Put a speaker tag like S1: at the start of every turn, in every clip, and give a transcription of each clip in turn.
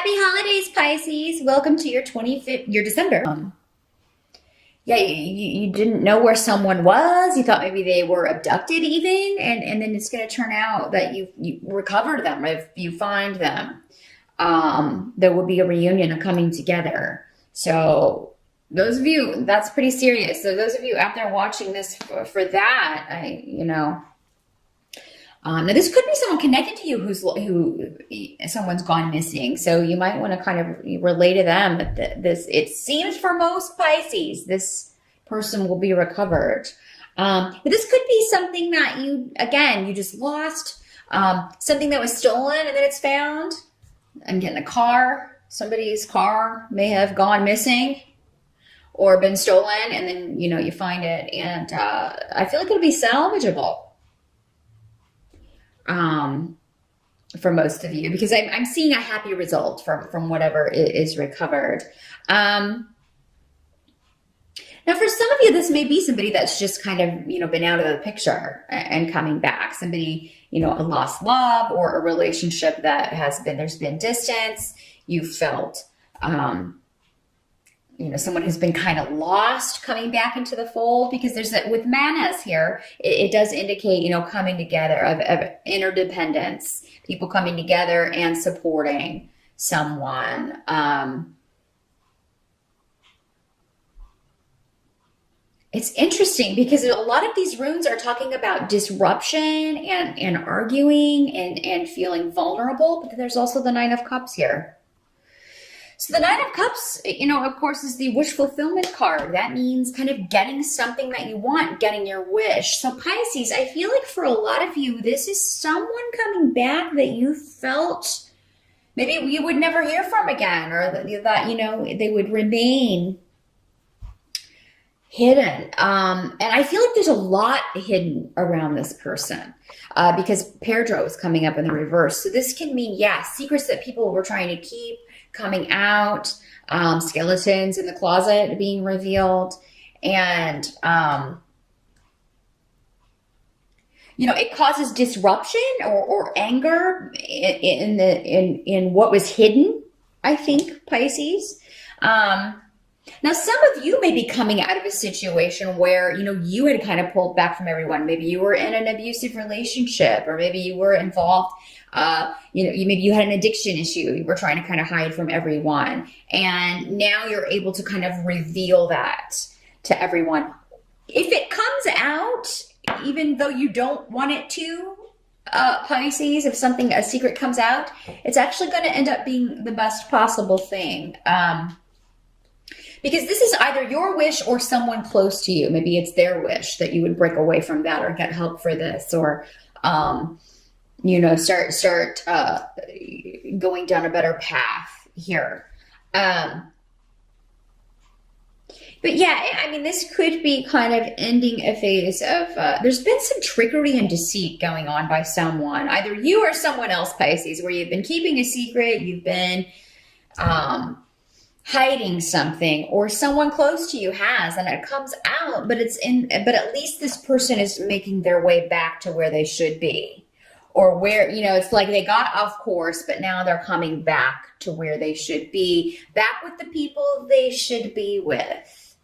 S1: Happy holidays, Pisces. Welcome to your 25th, your December. Yeah, you didn't know where someone was. You thought maybe they were abducted even, and then it's going to turn out that you recovered them if you find them. There will be a reunion, a coming together. So those of you, that's pretty serious. So those of you out there watching this for that, now this could be someone connected to you who someone's gone missing. So you might want to kind of relay to them that this, it seems for most Pisces, this person will be recovered. But this could be something that you just lost, something that was stolen and then it's found. I'm getting a car. Somebody's car may have gone missing or been stolen, and then, you find it. And I feel like it'll be salvageable. For most of you, because I'm seeing a happy result from whatever is recovered. Now, for some of you, this may be somebody that's just kind of, been out of the picture and coming back. Somebody, a lost love or a relationship that there's been distance. You felt, someone who's been kind of lost coming back into the fold, because there's that with manas here, it does indicate, coming together of interdependence, people coming together and supporting someone. It's interesting because a lot of these runes are talking about disruption and arguing and feeling vulnerable, but there's also the Nine of Cups here. So the Nine of Cups, of course, is the wish fulfillment card. That means kind of getting something that you want, getting your wish. So Pisces, I feel like for a lot of you, this is someone coming back that you felt maybe you would never hear from again, or that they would remain hidden. And I feel like there's a lot hidden around this person because Pedro is coming up in the reverse. So this can mean, secrets that people were trying to keep coming out, skeletons in the closet being revealed. And, it causes disruption or anger in what was hidden, I think, Pisces. Now, some of you may be coming out of a situation where, you had kind of pulled back from everyone. Maybe you were in an abusive relationship, or maybe you were involved, maybe you had an addiction issue. You were trying to kind of hide from everyone. And now you're able to kind of reveal that to everyone. If it comes out, even though you don't want it to, Pisces, if a secret comes out, it's actually going to end up being the best possible thing. Because this is either your wish or someone close to you. Maybe it's their wish that you would break away from that or get help for this, or, start going down a better path here. But this could be kind of ending a phase of, there's been some trickery and deceit going on by someone, either you or someone else, Pisces, where you've been keeping a secret, you've been, hiding something, or someone close to you has, and it comes out, but at least this person is making their way back to where they should be, or where, it's like they got off course, but now they're coming back to where they should be, back with the people they should be with.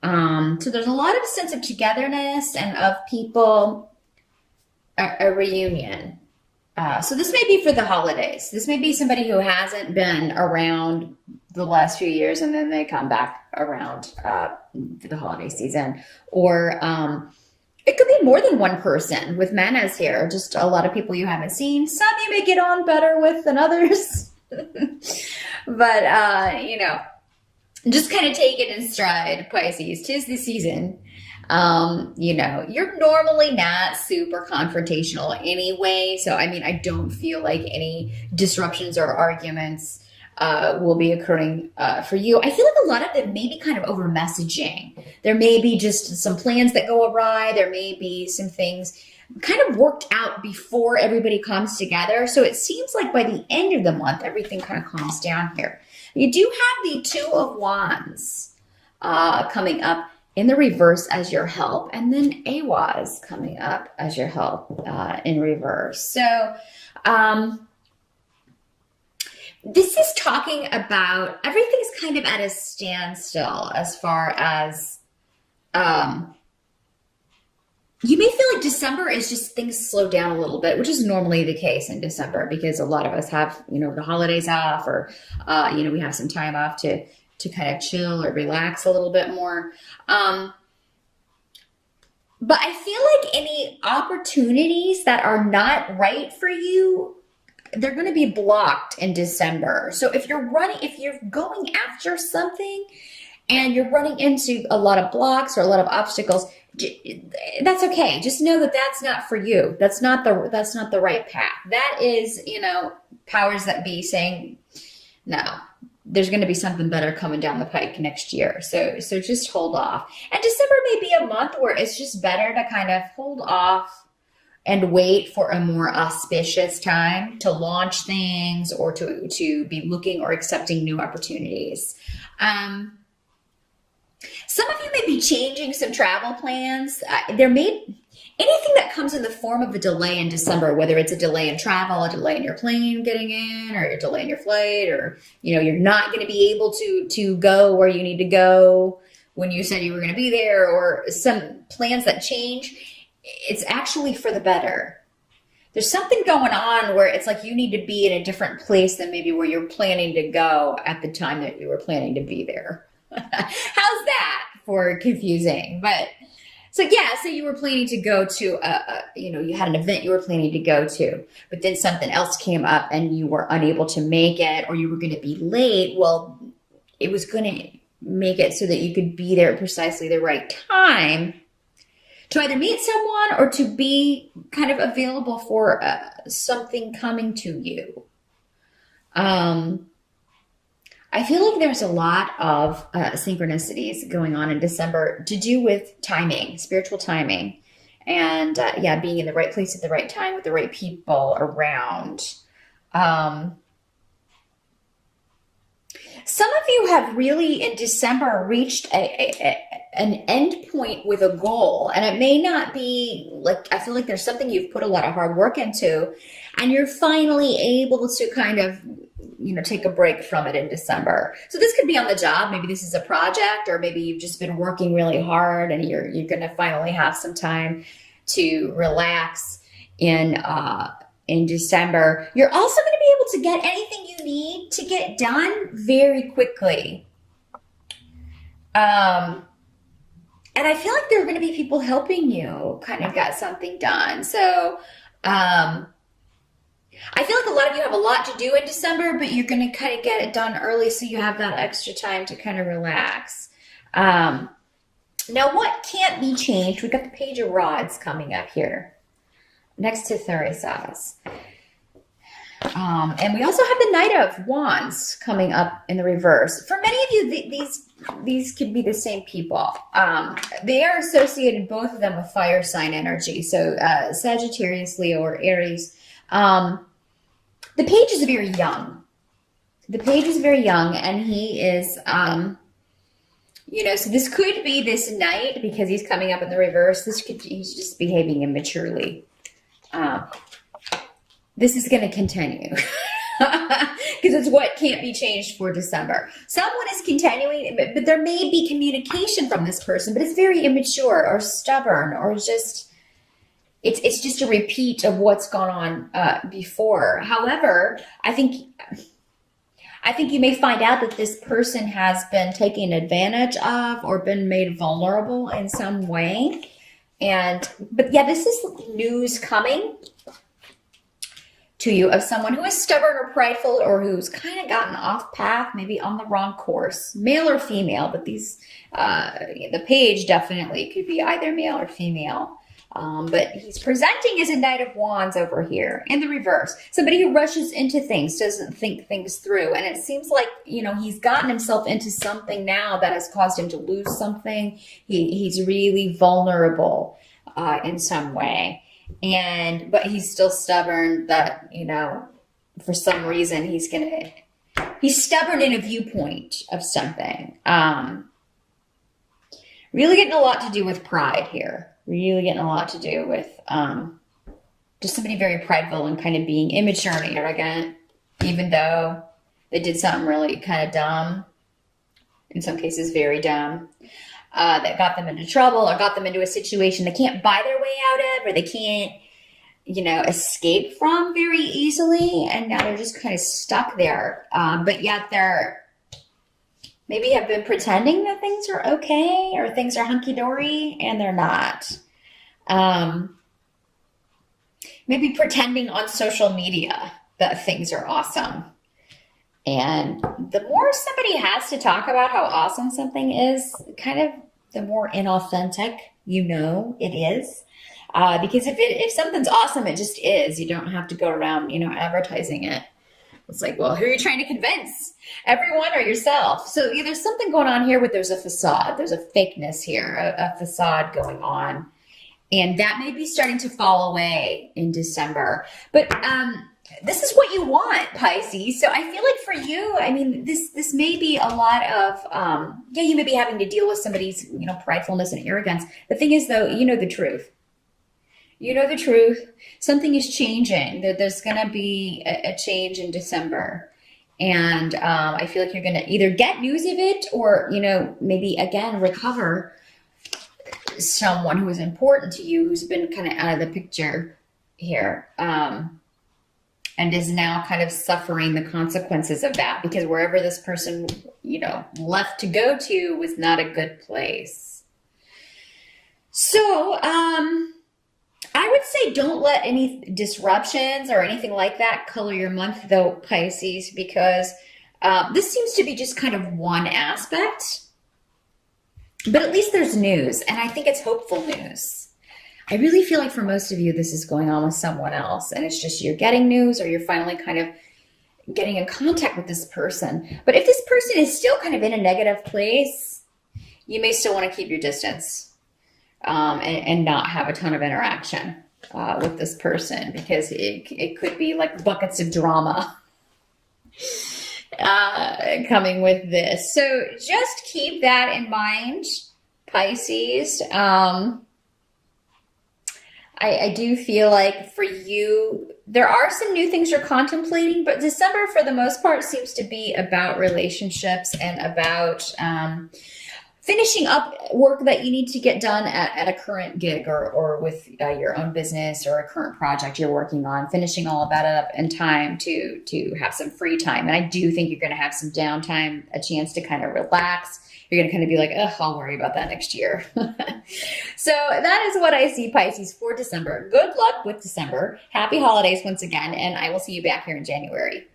S1: So there's a lot of sense of togetherness and of people, a reunion. So this may be for the holidays. This may be somebody who hasn't been around the last few years, and then they come back around for the holiday season. Or it could be more than one person with manas here. Just a lot of people you haven't seen. Some you may get on better with than others. But, just kind of take it in stride, Pisces. 'Tis the season. You're normally not super confrontational anyway. So, I don't feel like any disruptions or arguments will be occurring for you. I feel like a lot of it may be kind of over messaging. There may be just some plans that go awry. There may be some things kind of worked out before everybody comes together. So it seems like by the end of the month, everything kind of calms down here. You do have the Two of Wands coming up in the reverse as your help, and then Ehwaz coming up as your help in reverse. So This is talking about everything's kind of at a standstill as far as um, you may feel like December is just things slow down a little bit, which is normally the case in December because a lot of us have, the holidays off or, we have some time off to kind of chill or relax a little bit more. But I feel like any opportunities that are not right for you, they're going to be blocked in December. So if you're going after something and you're running into a lot of blocks or a lot of obstacles, that's okay. Just know that that's not for you. That's not the right path. That is, powers that be saying, no, there's going to be something better coming down the pike next year. So just hold off. And December may be a month where it's just better to kind of hold off and wait for a more auspicious time to launch things or to be looking or accepting new opportunities. Some of you may be changing some travel plans. Anything that comes in the form of a delay in December, whether it's a delay in travel, a delay in your plane getting in, or a delay in your flight, or you're not going to be able to go where you need to go when you said you were going to be there, or some plans that change, it's actually for the better. There's something going on where it's like you need to be in a different place than maybe where you're planning to go at the time that you were planning to be there. How's that for confusing? But so you were planning to go to you had an event you were planning to go to, but then something else came up and you were unable to make it, or you were going to be late. Well, it was going to make it so that you could be there at precisely the right time to either meet someone or to be kind of available for something coming to you. I feel like there's a lot of synchronicities going on in December to do with timing, spiritual timing, and being in the right place at the right time with the right people around. Some of you have really in December reached an end point with a goal, and it may not be like, I feel like there's something you've put a lot of hard work into, and you're finally able to kind of take a break from it in December. So this could be on the job. Maybe this is a project, or maybe you've just been working really hard and you're going to finally have some time to relax in December. You're also going to be able to get anything you need to get done very quickly. And I feel like there are going to be people helping you kind of get something done. So, I feel like a lot of you have a lot to do in December, but you're going to kind of get it done early so you have that extra time to kind of relax. Now, what can't be changed? We've got the Page of Rods coming up here next to Theresas. And we also have the Knight of Wands coming up in the reverse. For many of you, these could be the same people. They are associated, both of them, with fire sign energy. So Sagittarius, Leo, or Aries. The Page is very young. The Page is very young, and he is, so this could be this Knight because he's coming up in the reverse. He's just behaving immaturely. This is going to continue because it's what can't be changed for December. Someone is continuing, but there may be communication from this person, but it's very immature or stubborn or just... It's just a repeat of what's gone on before. However, I think you may find out that this person has been taken advantage of or been made vulnerable in some way. But this is news coming to you of someone who is stubborn or prideful or who's kind of gotten off path, maybe on the wrong course, male or female. But the Page definitely could be either male or female. But he's presenting as a Knight of Wands over here in the reverse. Somebody who rushes into things, doesn't think things through. And it seems like, he's gotten himself into something now that has caused him to lose something. He's really vulnerable in some way. But he's still stubborn that, for some reason he's stubborn in a viewpoint of something. Really getting a lot to do with pride here. Really getting a lot to do with just somebody very prideful and kind of being immature and arrogant, even though They did something really kind of dumb, in some cases very dumb, that got them into trouble or got them into a situation they can't buy their way out of, or they can't, escape from very easily. And now they're just kind of stuck there. But yet they're maybe have been pretending that things are okay or things are hunky dory, and they're not. Maybe pretending on social media that things are awesome. And the more somebody has to talk about how awesome something is, kind of the more inauthentic it is. Because if something's awesome, it just is. You don't have to go around, advertising it. It's like, well, who are you trying to convince? Everyone or yourself? So there's something going on here with there's a facade. There's a fakeness here, a facade going on. And that may be starting to fall away in December. But this is what you want, Pisces. So I feel like for you, I mean, this may be a lot of, you may be having to deal with somebody's, pridefulness and arrogance. The thing is, though, you know the truth. You know the truth. Something is changing. There's going to be a change in December. And I feel like you're going to either get news of it or, maybe, again, recover someone who is important to you, who's been kind of out of the picture here, and is now kind of suffering the consequences of that, because wherever this person, left to go to was not a good place. So, I would say don't let any disruptions or anything like that color your month, though, Pisces, because this seems to be just kind of one aspect. But at least there's news, and I think it's hopeful news. I really feel like for most of you, this is going on with someone else, and it's just you're getting news or you're finally kind of getting in contact with this person. But if this person is still kind of in a negative place, you may still want to keep your distance and not have a ton of interaction with this person, because it could be like buckets of drama coming with this. So just keep that in mind, Pisces. I do feel like for you, there are some new things you're contemplating, but December, for the most part, seems to be about relationships and about finishing up work that you need to get done at a current gig or with your own business or a current project you're working on, finishing all of that up in time to have some free time. And I do think you're going to have some downtime, a chance to kind of relax. You're going to kind of be like, I'll worry about that next year. So that is what I see, Pisces, for December. Good luck with December. Happy holidays once again, and I will see you back here in January.